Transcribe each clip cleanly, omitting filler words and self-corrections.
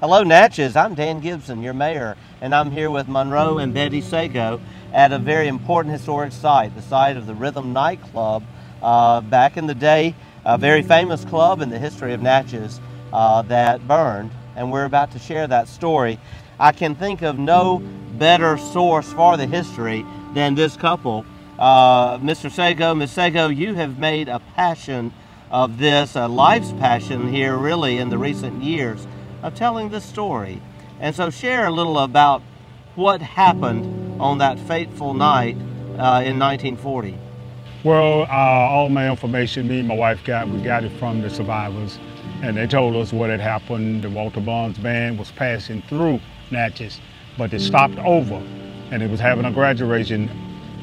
Hello, Natchez. I'm Dan Gibson, your mayor, and I'm here with Monroe and Betty Sago at a very important historic site, the site of the Rhythm Nightclub. Back in the day, a very famous club in the history of Natchez that burned, and we're about to share that story. I can think of no better source for the history than this couple. Mr. Sago, Ms. Sago, you have made a passion of this, a life's passion here really in the recent years of telling this story. And so share a little about what happened on that fateful night in 1940. Well, all my information me and my wife we got it from the survivors, and they told us what had happened. The Walter Barnes band was passing through Natchez, but it stopped over, and it was having a graduation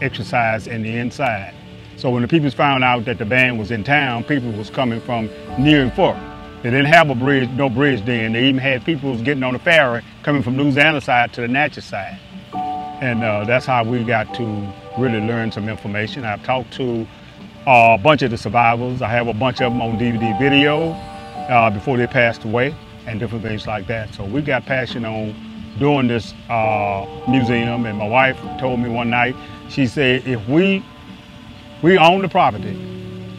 exercise in the inside. So when the people found out that the band was in town, people was coming from near and far. They didn't have a bridge, no bridge then. They even had people getting on the ferry coming from Louisiana side to the Natchez side. And that's how we got to really learn some information. I've talked to a bunch of the survivors. I have a bunch of them on DVD video before they passed away and different things like that. So we got passion on doing this museum. And my wife told me one night, she said, if we own the property,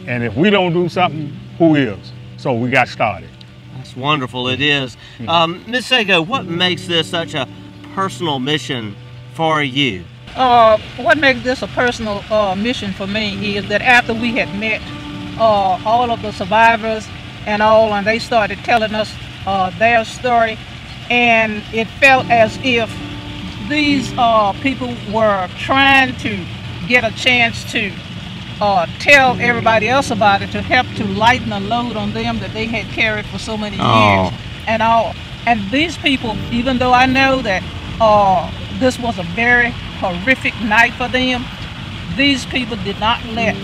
and if we don't do something, who is? So we got started. That's wonderful, it is. Ms. Sago, what makes this such a personal mission for you? What makes this a personal mission for me is that after we had met all of the survivors and they started telling us their story, and it felt as if these people were trying to get a chance to tell everybody else about it, to help to lighten the load on them that they had carried for so many years and all. And these people, even though I know that this was a very horrific night for them, these people did not let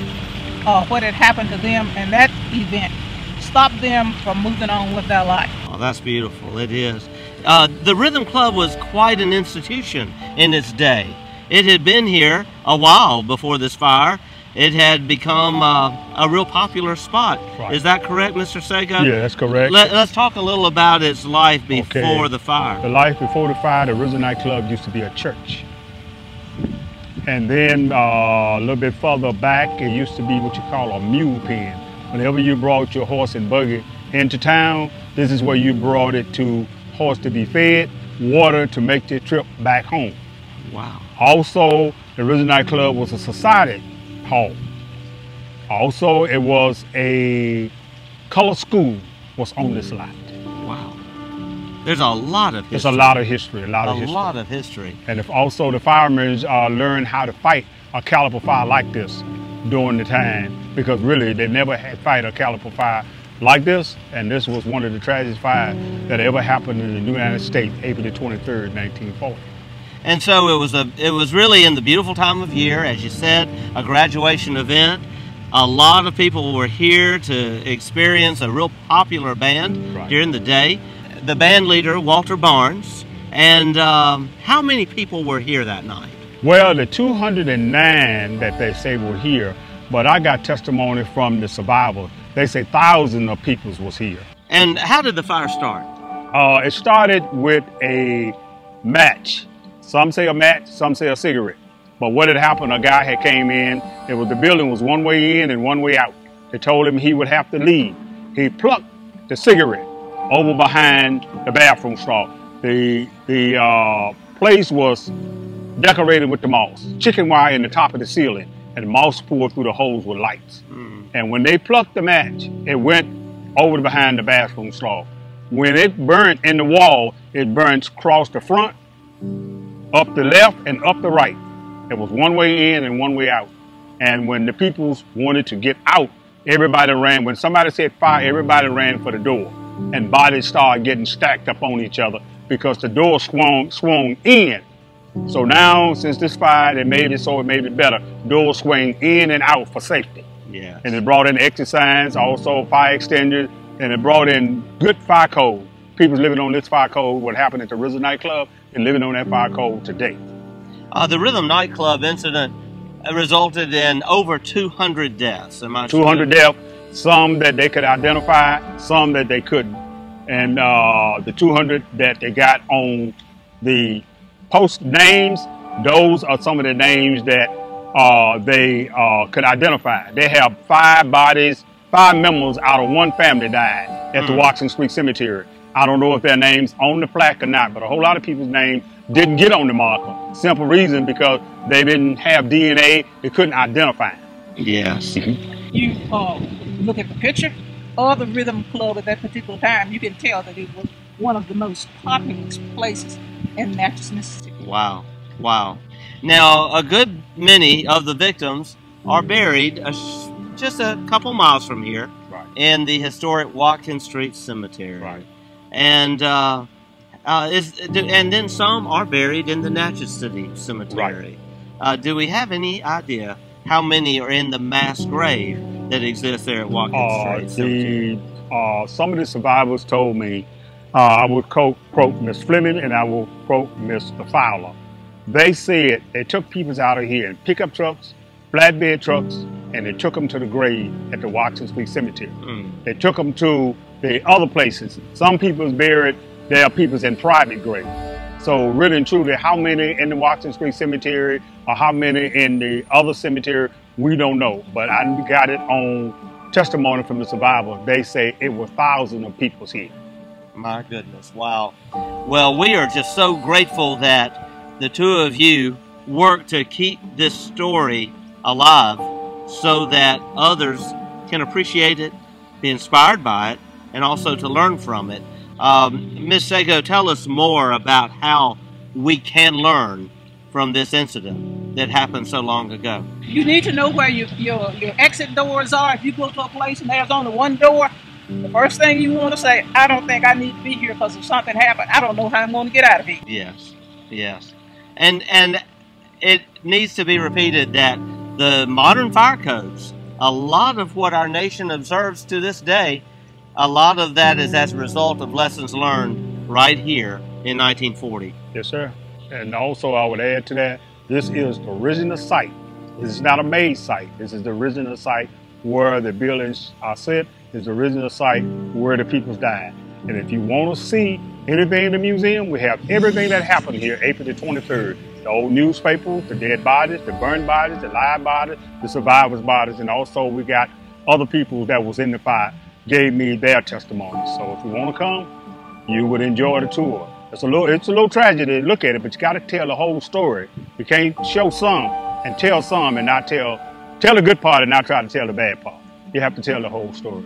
what had happened to them and that event stop them from moving on with their life. Oh, that's beautiful, it is. The Rhythm Club was quite an institution in its day. It had been here a while before this fire. It had become a real popular spot. Right. Is that correct, Mr. Sago? Yeah, that's correct. Let's talk a little about its life before the fire. The life before the fire, the Rhythm Nightclub used to be a church. And then a little bit further back, it used to be what you call a mule pen. Whenever you brought your horse and buggy into town, this is where you brought it to horse to be fed, water to make the trip back home. Wow. Also, the Rhythm Nightclub was a society hall. Also, it was a color school was on this lot. Wow. There's a lot of history. There's a lot of history, a lot of history. And if also the firemen learned how to fight a caliber fire like this during the time, because really they never had fight a caliber fire like this, and this was one of the tragic fires that ever happened in the United States, April the 23rd, 1940. And so it was really in the beautiful time of year, as you said, a graduation event. A lot of people were here to experience a real popular band during the day. The band leader, Walter Barnes. And how many people were here that night? Well, the 209 that they say were here, but I got testimony from the survivors. They say thousands of people was here. And how did the fire start? It started with a match. Some say a match, some say a cigarette. But what had happened, a guy had came in, the building was one way in and one way out. They told him he would have to leave. He plucked the cigarette over behind the bathroom stall. The place was decorated with the moss, chicken wire in the top of the ceiling, and the moss poured through the holes with lights. And when they plucked the match, it went over behind the bathroom stall. When it burnt in the wall, it burnt across the front, up the left and up the right. It was one way in and one way out. And when the people wanted to get out, everybody ran. When somebody said fire, everybody ran for the door. And bodies started getting stacked up on each other because the door swung in. So now, since this fire, they made it so it made it better. Doors swing in and out for safety. Yeah. And it brought in exit signs, also fire extinguishers, and it brought in good fire code. People living on this fire code, what happened at the Rhythm Nightclub, and living on that fire code today. The Rhythm Nightclub incident resulted in over 200 deaths. Am I 200 deaths, some that they could identify, some that they couldn't. and the 200 that they got on the post names, those are some of the names that they could identify. They have 5 bodies, 5 members out of one family died at the Watkins Creek Cemetery. I don't know if their names on the plaque or not, but a whole lot of people's names didn't get on the marker. Simple reason, because they didn't have DNA, they couldn't identify them. Yes. You look at the picture of the Rhythm Club at that particular time, you can tell that it was one of the most populous places in Natchez, Mississippi. Wow. Wow. Now, a good many of the victims are buried just a couple miles from here, Right. in the historic Watkins Street Cemetery. Right. And and then some are buried in the Natchez City Cemetery. Do we have any idea how many are in the mass grave that exists there at Watkins Street Cemetery? Some of the survivors told me, I will quote Miss Fleming and I will quote Mr. Fowler. They said they took people out of here in pickup trucks, flatbed trucks, and they took them to the grave at the Watkins Creek Cemetery. They took them to the other places. Some people's buried, there are people's in private graves. So really and truly, how many in the Watkins Creek Cemetery or how many in the other cemetery, we don't know. But I got it on testimony from the survivors. They say it was thousands of people here. My goodness, wow. Well, we are just so grateful that the two of you work to keep this story alive so that others can appreciate it, be inspired by it, and also to learn from it. Ms. Sego, tell us more about how we can learn from this incident that happened so long ago. You need to know where your exit doors are. If you go to a place and there's only one door, the first thing you want to say, I don't think I need to be here because if something happened, I don't know how I'm going to get out of here. Yes, yes. And it needs to be repeated that the modern fire codes, a lot of what our nation observes to this day, a lot of that is as a result of lessons learned right here in 1940. Yes, sir. And also I would add to that, this is the original site. This is not a made site. This is the original site where the buildings are set. It's the original site where the people's died. And if you want to see anything in the museum, we have everything that happened here April the 23rd. The old newspapers, the dead bodies, the burned bodies, the live bodies, the survivors' bodies, and also we got other people that was in the fire gave me their testimony. So if you want to come, you would enjoy the tour. It's a little tragedy to look at it, but you got to tell the whole story. You can't show some and tell some and not tell the good part and not try to tell the bad part. You have to tell the whole story.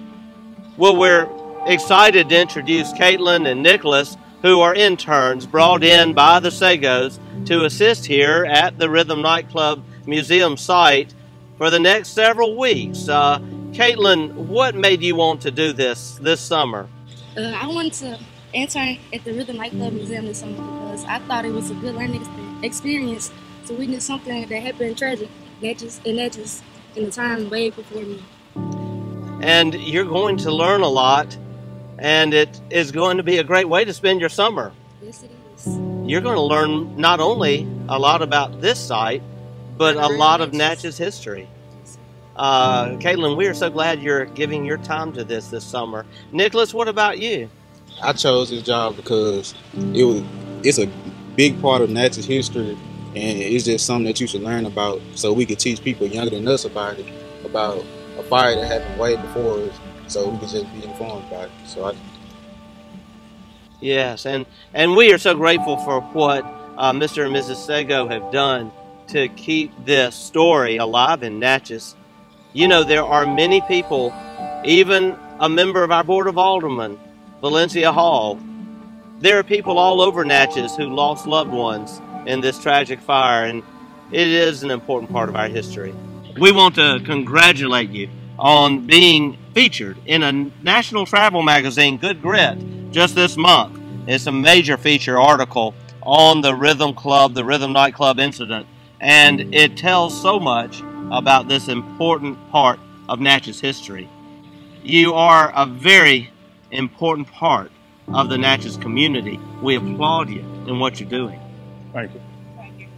Well, we're excited to introduce Caitlin and Nicholas, who are interns brought in by the Segos to assist here at the Rhythm Nightclub Museum site for the next several weeks. Caitlin, what made you want to do this summer? I wanted to intern at the Rhythm Nightclub Museum this summer because I thought it was a good learning experience to witness something that happened tragic, not just in the time way before me. And you're going to learn a lot, and it is going to be a great way to spend your summer. Yes, it is. You're going to learn not only a lot about this site, but a lot of Natchez history. Caitlin, we are so glad you're giving your time to this summer. Nicholas, what about you? I chose this job because it's a big part of Natchez history, and it's just something that you should learn about so we could teach people younger than us about it, about a fire that happened way before us, so we could just be informed about it. Yes, and we are so grateful for what Mr. and Mrs. Sego have done to keep this story alive in Natchez. You know, there are many people, even a member of our Board of Aldermen, Valencia Hall. There are people all over Natchez who lost loved ones in this tragic fire, and it is an important part of our history. We want to congratulate you on being featured in a national travel magazine, Good Grit, just this month. It's a major feature article on the Rhythm Club, the Rhythm Nightclub incident, and it tells so much about this important part of Natchez history. You are a very important part of the Natchez community. We applaud you in what you're doing. Thank you. Thank you.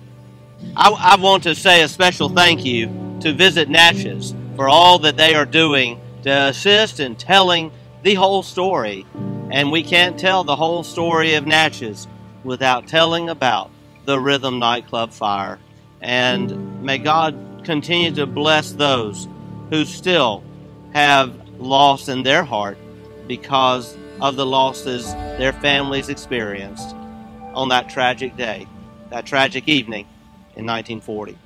I want to say a special thank you to Visit Natchez for all that they are doing to assist in telling the whole story And we can't tell the whole story of Natchez without telling about the Rhythm nightclub fire. And may God continue to bless those who still have loss in their heart because of the losses their families experienced on that tragic day, that tragic evening in 1940.